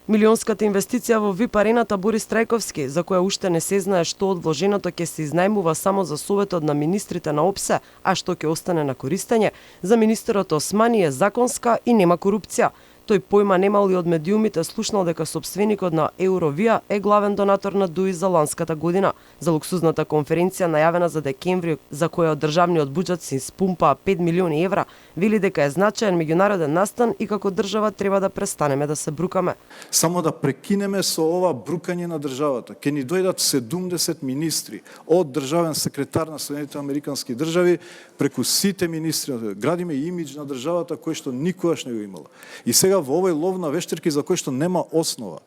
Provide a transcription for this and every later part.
Милионската инвестиција во ВИП арената Борис Трајковски, за која уште не се знае што од вложеното ќе се изнајмува само за советот на министрите на ОПСЕ, а што ќе остане на користење, за министерот Османи е законска и нема корупција. Тој појма немал и од медиумите слушнал дека собственикот на Евровија е главен донатор на ДУИ за ланската година. За луксузната конференција најавена за декември, за која од државниот буџет се испумпаа 5 милиони евра, вели дека е значаен меѓународен настан и како држава треба да престанеме да се брукаме. Само да прекинеме со ова брукање на државата. Ке ни дојдат 70 министри од државен секретар на Соединетите американски држави преку сите министри, градиме имидж на државата кој што никогаш не го имала. И сега во овој лов на вештерки за кој што нема основа.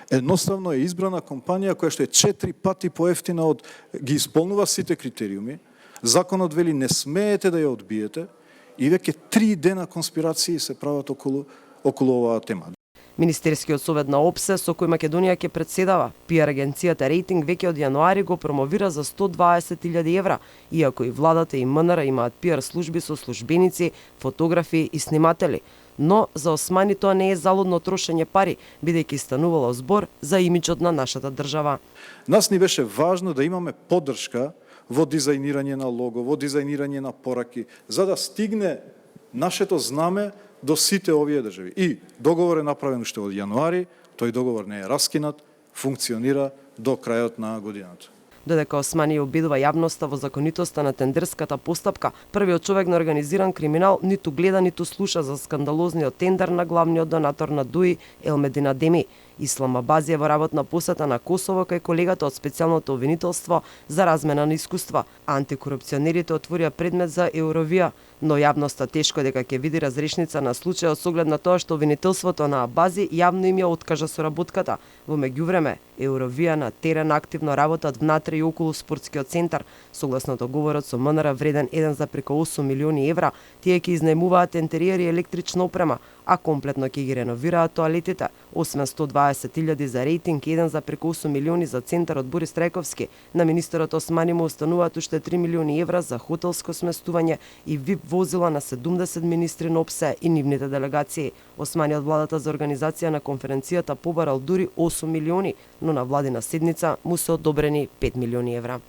Едноставно е избрана компанија која што е 4 пати поевтина од ги исполнува сите критериуми. Законот вели не смеете да ја одбиете и веќе 3 дена конспирации се прават околу оваа тема. Министерскиот совет на ОПСЕ, со кој Македонија ќе председава, пиар агенцијата Рейтинг веќе од јануари го промовира за 120.000 евра, иако и владата и МНР имаат пиар служби со службеници, фотографи и сниматели. Но за Османи тоа не е залудно трошење пари, бидејќи станувало збор за имиџот на нашата држава. Нас ни беше важно да имаме поддршка во дизајнирање на лого, во дизајнирање на пораки, за да стигне нашето знаме до сите овие држави. И договор е направен уште од јануари, тој договор не е раскинат, функционира до крајот на годината. Додека Османи обидува јавноста во законитоста на тендерската постапка, првиот човек на организиран криминал ниту гледа, ниту слуша за скандалозниот тендер на главниот донатор на ДУИ Елмедин Адеми. Ислам Абази е во работна посета на Косово кај колегата од специјалното обвинителство за размена на искуства. Антикорупционерите отворија предмет за Евровија, но јавноста тешко дека ќе види разрешница на случајот со оглед на тоа што обвинителството на Абази јавно им ја откажа соработката. Во меѓувреме, Евровија на терен активно работат внатре и околу спортскиот центар. Согласно договорот со МНР вреден 1,8 милиони евра, тие ќе изнајмуваат ентериери и електрична опрема, а комплетно ќе ги реновираат тоалетите. Освен 120.000 за Рейтинг, 1,8 милиони за центарот Борис Трајковски, на министерот Османи му остануваат уште 3 милиони евра за хотелско сместување и ВИП возила на 70 министри на ОПСЕ и нивните делегации. Османи од владата за организација на конференцијата побарал дури 8 милиони, но на владина седница му се одобрени 5 милиони евра.